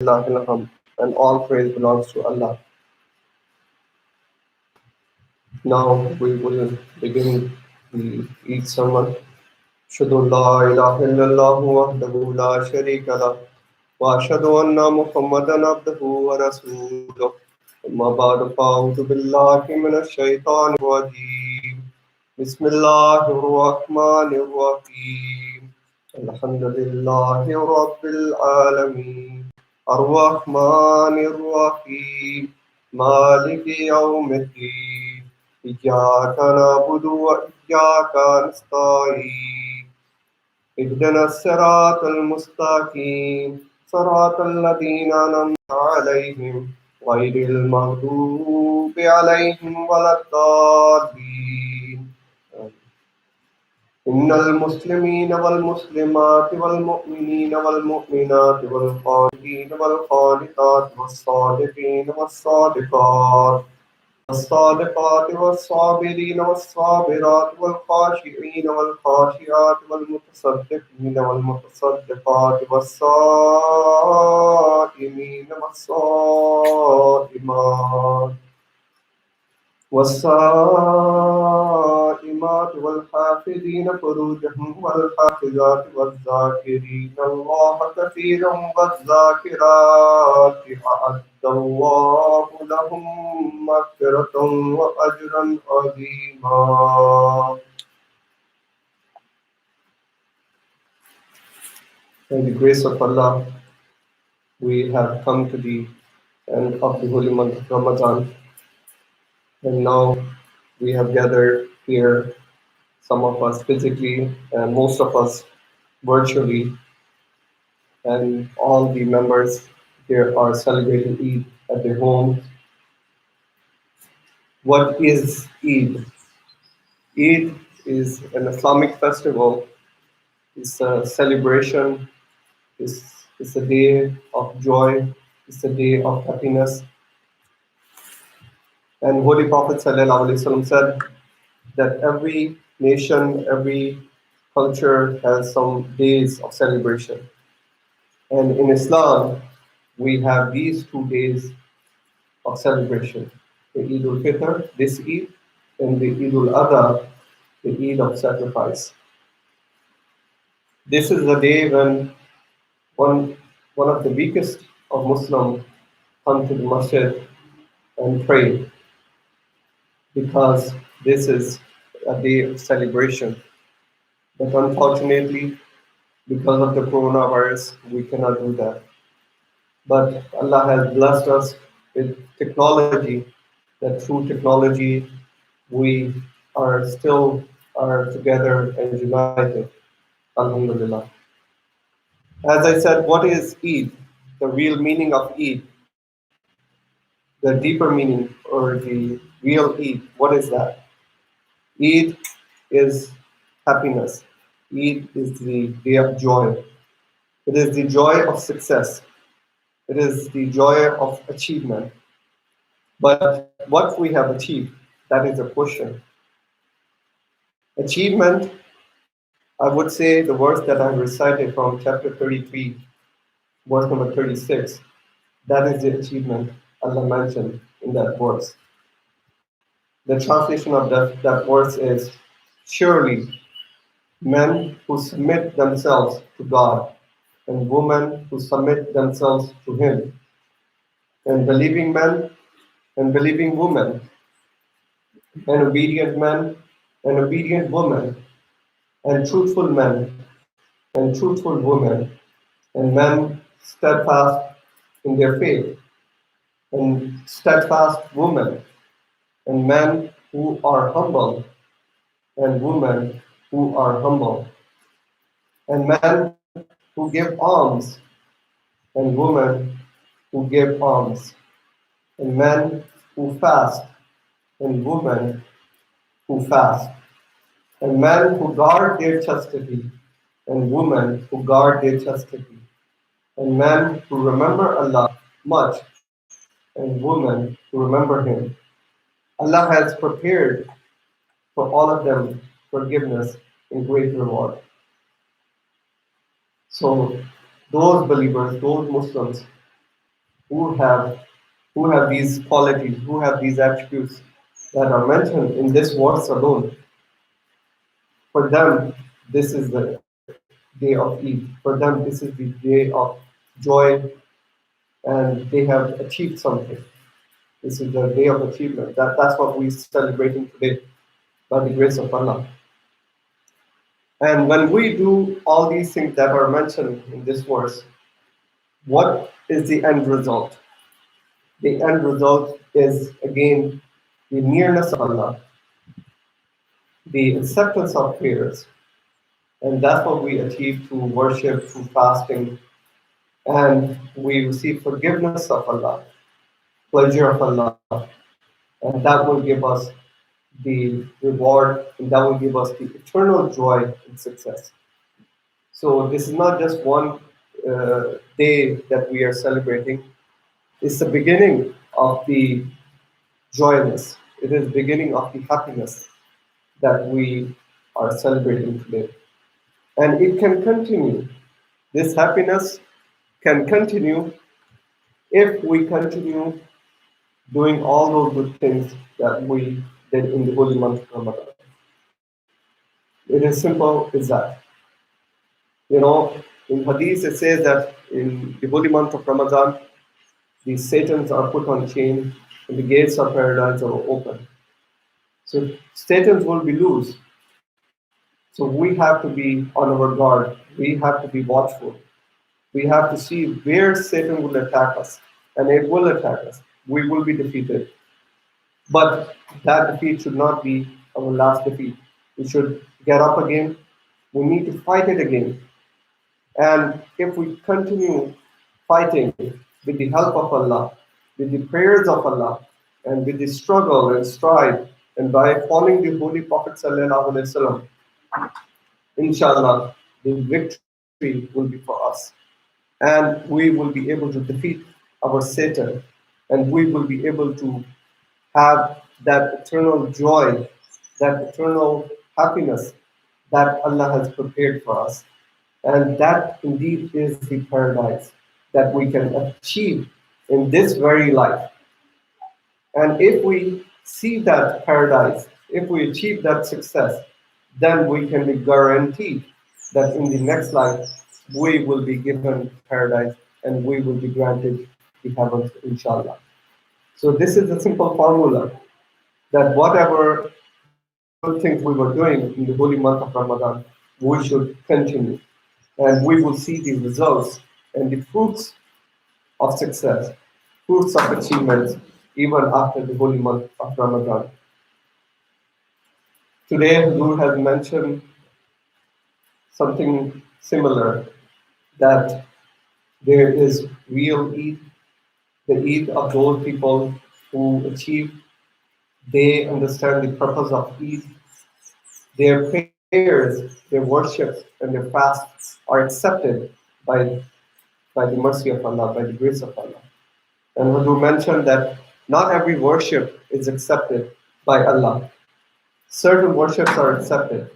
and all praise belongs to Allah. Now we will begin the Eid Sermon. أشهد أن لا إله إلا الله وحده لا شريك له وأشهد أن محمدا عبده ورسوله أما بعد فأعوذ بالله من الشيطان الرجيم بسم الله الرحمن الرحيم الحمد لله رب العالمين الرحمن الرحيم مالك يوم الدين إياك نعبد وإياك نستعين اهدنا الصراط المستقيم صراط الذين أنعمت عليهم غير المغضوب عليهم ولا الضالين إن المسلمين والمسلمات والمؤمنين والمؤمنات والقانتين والقانتات والصادقين والصادقات والصادقات والصابرين والصابرات والخاشعين والخاشعات والمتصدقين والمتصدقات والصائمين والصائمات والصائمات والحافظين فروجهم والحافظات والذاكرين الله كثيرا والذاكرات أعد الله لهم مغفرة وأجرا عظيما. By the grace of Allah, we have come to the end of the holy month of Ramadan. And now we have gathered here, some of us physically and most of us virtually, and all the members here are celebrating Eid at their homes. What is Eid? Eid is an Islamic festival. It's a celebration. It's a day of joy. It's a day of happiness. And Holy Prophet ﷺ said that every nation, every culture has some days of celebration. And in Islam, we have these 2 days of celebration. The Eid al-Fitr, this Eid, and the Eid al-Adha, the Eid of sacrifice. This is the day when one of the weakest of Muslims come to the masjid and pray, because this is a day of celebration. But unfortunately, because of the coronavirus, we cannot do that. But Allah has blessed us with technology, that through technology, we are together and united. Alhamdulillah. As I said, what is Eid? The real meaning of Eid, the deeper meaning, or the real Eid, what is that? Eid is happiness. Eid is the day of joy. It is the joy of success. It is the joy of achievement. But what we have achieved, that is the question. Achievement, I would say the verse that I recited from chapter 33, verse number 36, that is the achievement Allah mentioned in that verse. The translation of that verse is, surely men who submit themselves to God and women who submit themselves to Him, and believing men and believing women, and obedient men and obedient women, and truthful men and truthful women, and men steadfast in their faith, and steadfast women, and men who are humble, and women who are humble, and men who give alms, and women who give alms, and men who fast, and women who fast, and men who guard their chastity, and women who guard their chastity, and men who remember Allah much, and women who remember Him. Allah has prepared for all of them forgiveness and great reward. So those believers, those Muslims who have who have these qualities, who have these attributes that are mentioned in this verse alone, for them, this is the day of Eid. For them, this is the day of joy, and they have achieved something. This is the day of achievement. That's what we're celebrating today by the grace of Allah. And when we do all these things that are mentioned in this verse, what is the end result? The end result is again the nearness of Allah, the acceptance of prayers, and that's what we achieve through worship, through fasting, and we receive forgiveness of Allah, pleasure of Allah, and that will give us the reward, and that will give us the eternal joy and success. So this is not just one day that we are celebrating. It's the beginning of the joyness. It is the beginning of the happiness that we are celebrating today. And it can continue. This happiness can continue if we continue doing all those good things that we did in the holy month of Ramadan. It is simple as that. You know, in Hadith it says that in the holy month of Ramadan, the Satans are put on chain and the gates of paradise are open. So Satans will be loose. So we have to be on our guard. We have to be watchful. We have to see where Satan will attack us. And it will attack us. We will be defeated. But that defeat should not be our last defeat. We should get up again. We need to fight it again. And if we continue fighting with the help of Allah, with the prayers of Allah, and with the struggle and strive, and by following the Holy Prophet ﷺ, inshallah, the victory will be for us. And we will be able to defeat our Satan, and we will be able to have that eternal joy, that eternal happiness that Allah has prepared for us. And that indeed is the paradise that we can achieve in this very life. And if we see that paradise, if we achieve that success, then we can be guaranteed that in the next life we will be given paradise and we will be granted the heavens, inshallah. So this is a simple formula that whatever good things we were doing in the holy month of Ramadan, we should continue. And we will see the results and the fruits of success, fruits of achievements, even after the holy month of Ramadan. Today, Huzur has mentioned something similar, that there is real Eid, the Eid of those people who achieve, they understand the purpose of Eid. Their prayers, their worships, and their fasts are accepted by, by the mercy of Allah, by the grace of Allah. And Huzur mentioned that not every worship is accepted by Allah. Certain worships are accepted.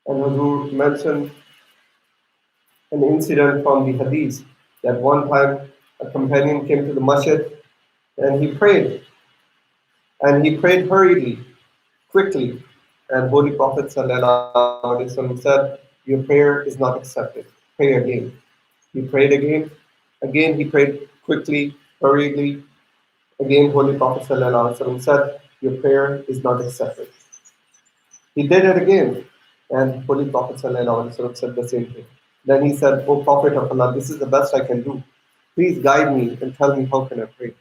And Huzur mentioned an incident from the Hadith that one time a companion came to the masjid and he prayed hurriedly, quickly. And Holy Prophet ﷺ said, your prayer is not accepted. Pray again. He prayed again he prayed quickly, hurriedly. Again, Holy Prophet ﷺ said, your prayer is not accepted. He did it again, and Holy Prophet ﷺ said the same thing. Then he said, O Prophet of Allah, this is the best I can do. Please guide me and tell me how can I pray.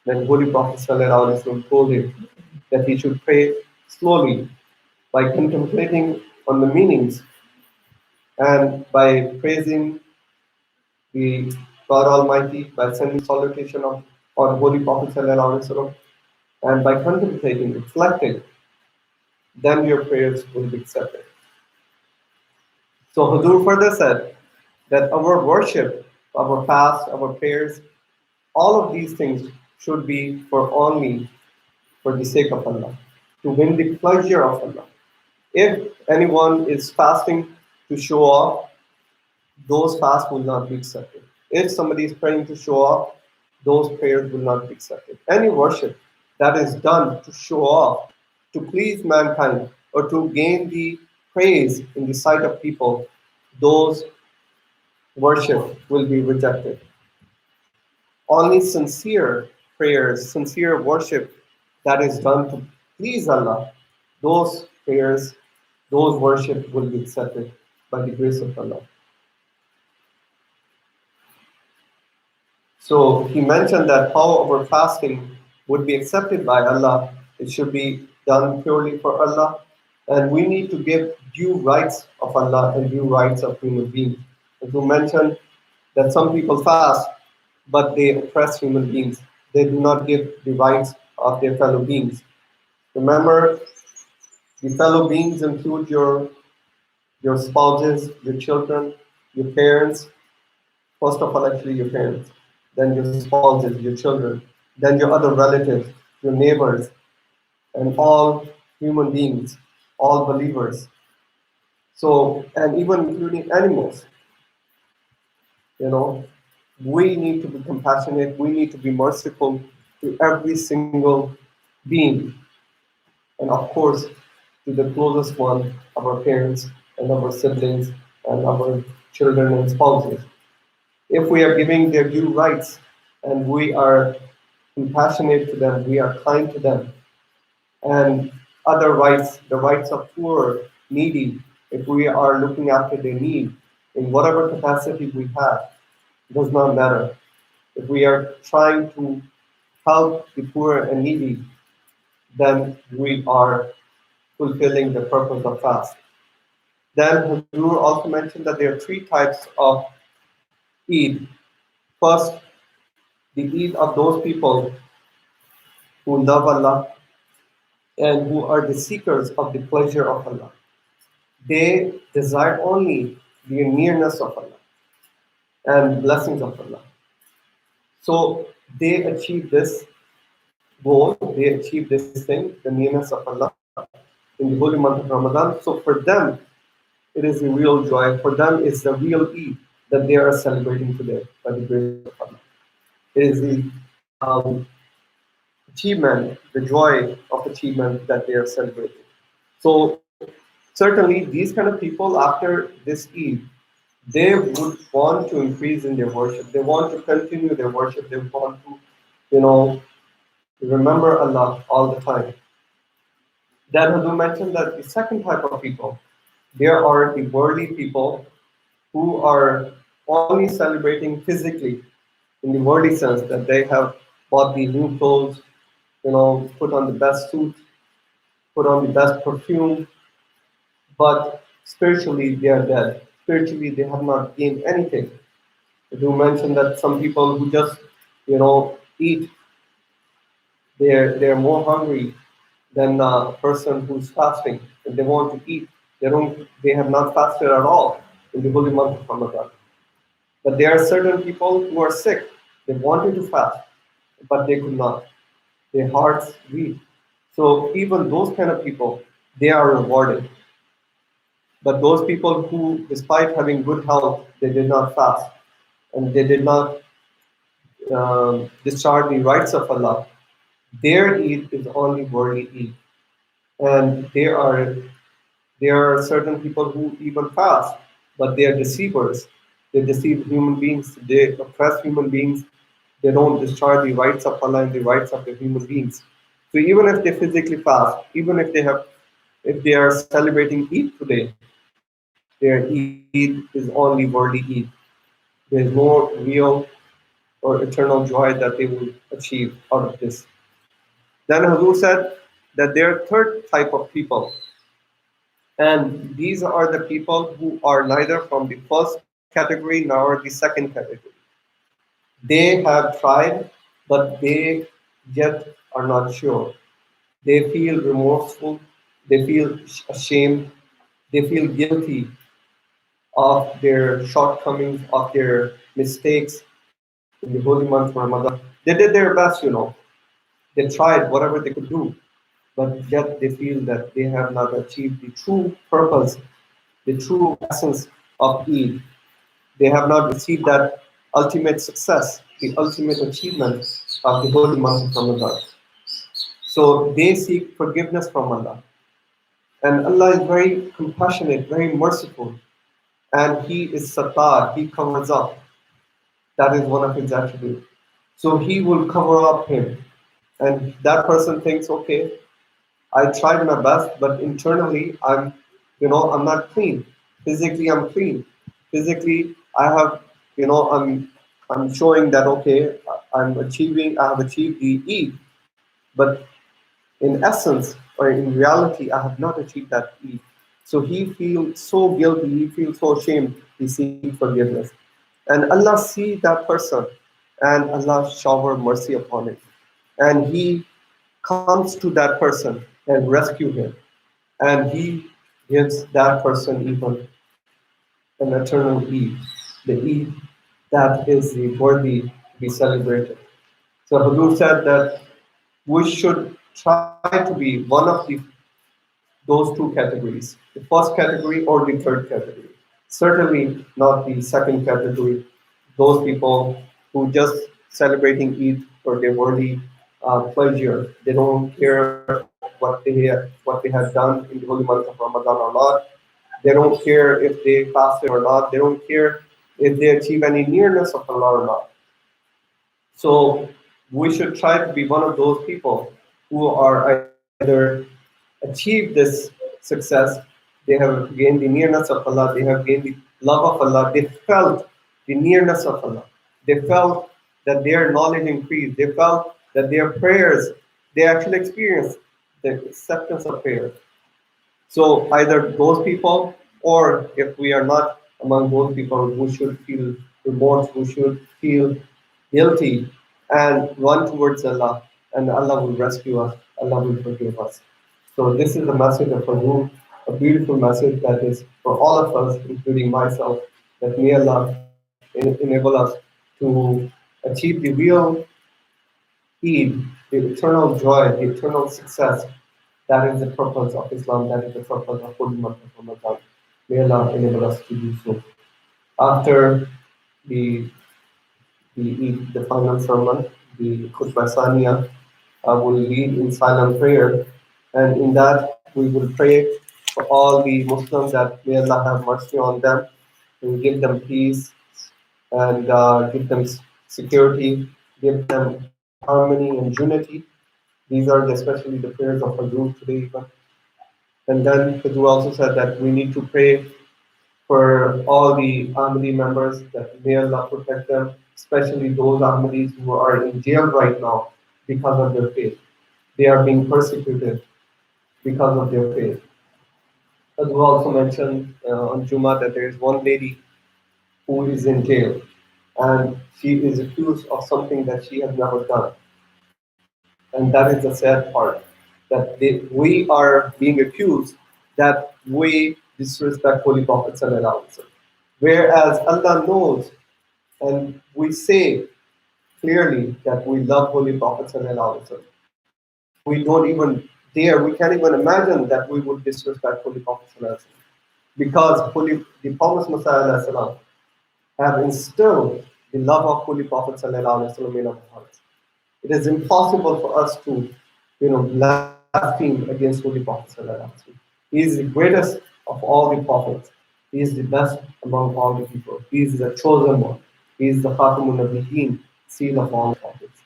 Then Holy Prophet ﷺ told him that he should pray slowly by contemplating on the meanings and by praising the God Almighty, by sending salutation on Holy Prophet ﷺ, and by contemplating, reflecting, then your prayers will be accepted. So Huzur further said that our worship, our fast, our prayers, all of these things should be for only for the sake of Allah, to win the pleasure of Allah. If anyone is fasting to show off, those fasts will not be accepted. If somebody is praying to show off, those prayers will not be accepted. Any worship that is done to show off, to please mankind, or to gain the praise in the sight of people, those worship will be rejected. Only sincere prayers, sincere worship that is done to please Allah, those prayers, those worship will be accepted by the grace of Allah. So he mentioned that how our fasting would be accepted by Allah. It should be done purely for Allah, and we need to give due rights of Allah and due rights of human beings. As you mentioned, that some people fast, but they oppress human beings. They do not give the rights of their fellow beings. Remember, the fellow beings include your spouses, your children, your parents. First of all, actually, your parents, then your spouses, your children, then your other relatives, your neighbors, and all human beings, all believers. So, and even including animals, you know, we need to be compassionate, we need to be merciful to every single being, and of course, to the closest one, our parents and our siblings and our children and spouses. If we are giving their due rights and we are compassionate to them, we are kind to them, and other rights, the rights of poor, needy, if we are looking after their need in whatever capacity we have, it does not matter. If we are trying to help the poor and needy, then we are fulfilling the purpose of fast. Then Hazur also mentioned that there are three types of Eid. First, the Eid of those people who love Allah and who are the seekers of the pleasure of Allah. They desire only the nearness of Allah and blessings of Allah. So they achieve this goal, they achieve this thing, the nearness of Allah in the holy month of Ramadan. So for them, it is a real joy. For them, it's the real Eid that they are celebrating today by the grace of Allah. It is the achievement, the joy of achievement that they are celebrating. So certainly, these kind of people after this Eid, they would want to increase in their worship. They want to continue their worship. They want to, you know, remember Allah all the time. Then Hudu mentioned that the second type of people, there are the worldly people who are only celebrating physically in the worldly sense that they have bought the new clothes, put on the best suit, put on the best perfume, but spiritually they are dead. Spiritually they have not gained anything. You mentioned that some people who just, eat, they're more hungry than a person who's fasting. If they want to eat, they have not fasted at all in the holy month of Ramadan. But there are certain people who are sick. They wanted to fast, but they could not. Their hearts weak. So even those kind of people, they are rewarded. But those people who, despite having good health, they did not fast and they did not discharge the rights of Allah, their Eid is only worldly Eid. And there are certain people who even fast, but they are deceivers. They deceive human beings. They oppress human beings. They don't discharge the rights of Allah and the rights of the human beings. So even if they physically fast, even if they are celebrating Eid today, their Eid is only worldly Eid. There is no real or eternal joy that they will achieve out of this. Then Hazur said that there are third type of people, and these are the people who are neither from the first category nor the second category. They have tried, but they yet are not sure. They feel remorseful, they feel ashamed, they feel guilty of their shortcomings, of their mistakes in the holy month of Ramadan. They did their best. They tried whatever they could do, but yet they feel that they have not achieved the true purpose, the true essence of Eid. They have not received that ultimate success the ultimate achievement of the holy month of Ramadan. So they seek forgiveness from Allah. And Allah is very compassionate, very merciful. And He is Sattar, He covers up. That is one of His attributes. So He will cover up him. And that person thinks, okay, I tried my best, but internally I'm not clean. Physically, I'm clean. Physically, I'm showing that okay, I have achieved the Eid, but in essence or in reality, I have not achieved that Eid. So he feels so guilty, he feels so ashamed, he seeks forgiveness. And Allah sees that person and Allah shower mercy upon him. And He comes to that person and rescue him. And He gives that person even an eternal Eid, the Eid that is worthy to be celebrated. So Hudur said that we should try to be one of those two categories, the first category or the third category. Certainly not the second category, those people who just celebrating Eid for their worldly pleasure. They don't care what they have done in the holy month of Ramadan or not. They don't care if they fasted or not. They don't care if they achieve any nearness of Allah or not. So we should try to be one of those people who are either achieved this success, they have gained the nearness of Allah, they have gained the love of Allah, they felt the nearness of Allah, they felt that their knowledge increased, they felt that their prayers, they actually experienced the acceptance of prayer. So either those people, or if we are not among those people, we should feel remorse, we should feel guilty and run towards Allah, and Allah will rescue us, Allah will forgive us. So this is the message of Hudu, a beautiful message that is for all of us, including myself, that may Allah enable us to achieve the real Eid, the eternal joy, the eternal success. That is the purpose of Islam, that is the purpose of holy month of Ramadan. May Allah enable us to do so. After the Eid, the final sermon, the Khutbah Saniya, will lead in silent prayer. And in that, we will pray for all the Muslims that may Allah have mercy on them and give them peace and give them security, give them harmony and unity. These are especially the prayers of Hajjul today even. And then Hajjul also said that we need to pray for all the Ahmadi members that may Allah protect them, especially those Ahmadis who are in jail right now because of their faith. They are being persecuted because of their faith. As we also mentioned on Juma that there is one lady who is in jail and she is accused of something that she has never done. And that is the sad part, that we are being accused that we disrespect Holy Prophet Sallallahu Alaihi Wasallam. Whereas Allah knows and we say clearly that we love Holy Prophet Sallallahu Alaihi Wasallam. And we don't even dare, we can't even imagine that we would disrespect Holy Prophet Sallallahu Alaihi Wasallam. Because the Prophet Muhammad have instilled the love of Holy Prophet ﷺ in our hearts. It is impossible for us to, blaspheme against Holy Prophet ﷺ. He is the greatest of all the prophets. He is the best among all the people. He is the chosen one. He is the Khatamun Nabiyyin, seal of all prophets.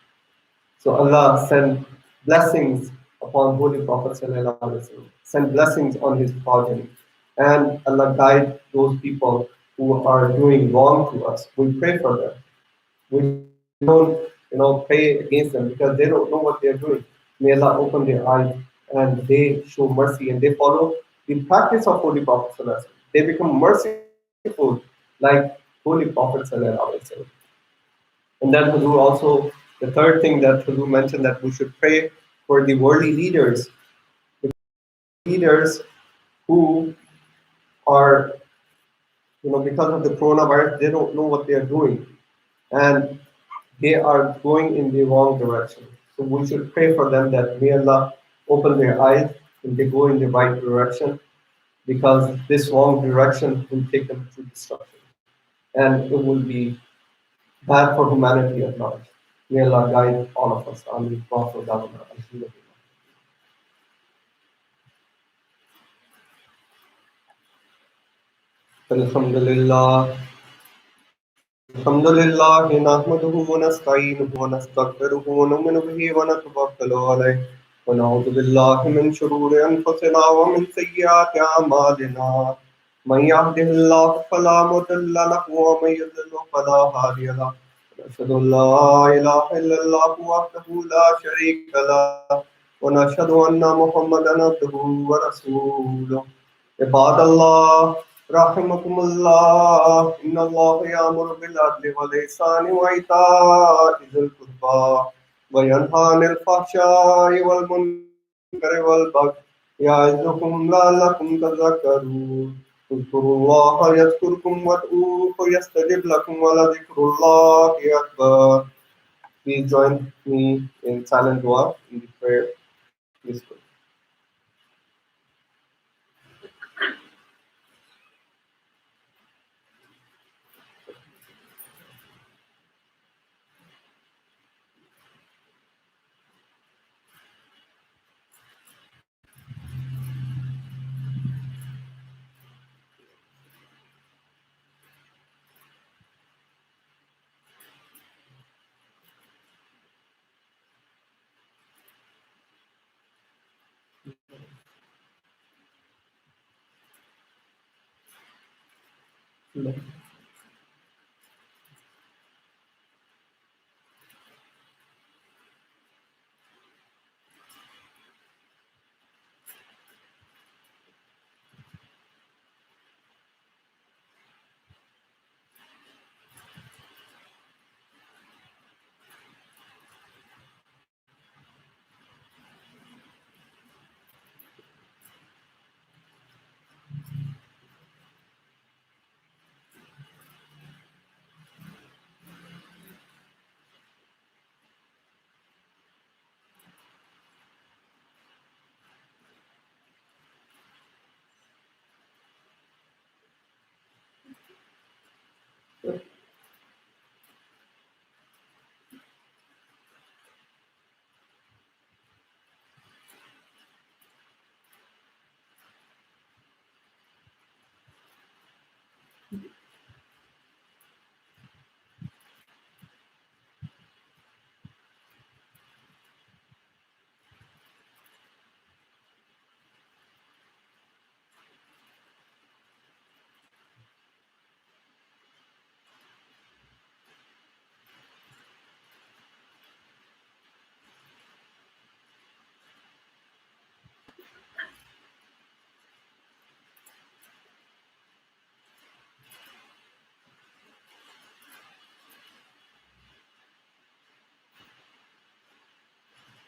So Allah send blessings upon Holy Prophet ﷺ, send blessings on his progeny, and Allah guide those people who are doing wrong to us. We pray for them. We don't, pray against them because they don't know what they're doing. May Allah open their eyes and they show mercy and they follow the practice of Holy Prophet ﷺ. They become merciful like Holy Prophet ﷺ. And then Hudu also, the third thing that Hudu mentioned that we should pray for the worldly leaders, the leaders who are, because of the coronavirus, they don't know what they are doing. And they are going in the wrong direction. So we should pray for them that may Allah open their eyes and they go in the right direction because this wrong direction will take them to destruction. And it will be bad for humanity at large. May Allah guide all of us. Ameen. Wa akhiru da'wana. Alhamdulillah. الحمد لله نحمده ونستعينه ونستغفره ونؤمن به ونتوكل عليه ونعوذ بالله من شرور أنفسنا ومن سيئات أعمالنا من يهده الله فلا مضل له ومن يضلل فلا هادي له ونشهد أن لا إله إلا الله وحده لا شريك له ونشهد أن محمدا عبده ورسوله عباد الله رحمكم الله إن الله يأمر بالعدل والإحسان وإيتاء ذي القربى وينهى عن الفحشاء والمنكر والبغي يعظكم لعلكم تذكرون اذكروا الله يذكركم وادعوه يستجب لكم ولذكر الله أكبر. Please join me in silent dua in the prayer. Please.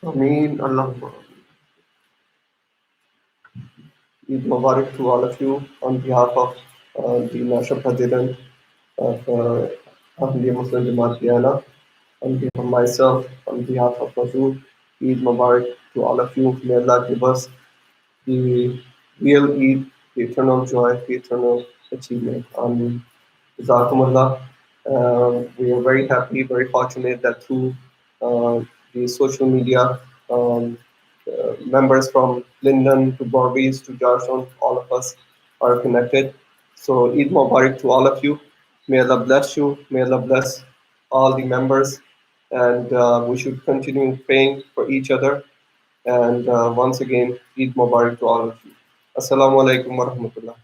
Ameen. Allah. Eid Mubarak to all of you on behalf of the National President of Ahmadiyya Muslim Jamaat Guyana, on behalf of myself, on behalf of Mazur, Eid Mubarak to all of you. May Allah give us the real Eid, the eternal joy, the eternal achievement. Ameen. Jazakumullah. We are very happy, very fortunate that through the social media, um, members from Linden to Barbados to Georgetown, all of us are connected. So Eid Mubarak to all of you. May Allah bless you. May Allah bless all the members. And we should continue praying for each other. And once again, Eid Mubarak to all of you. Assalamu alaikum wa rahmatullah.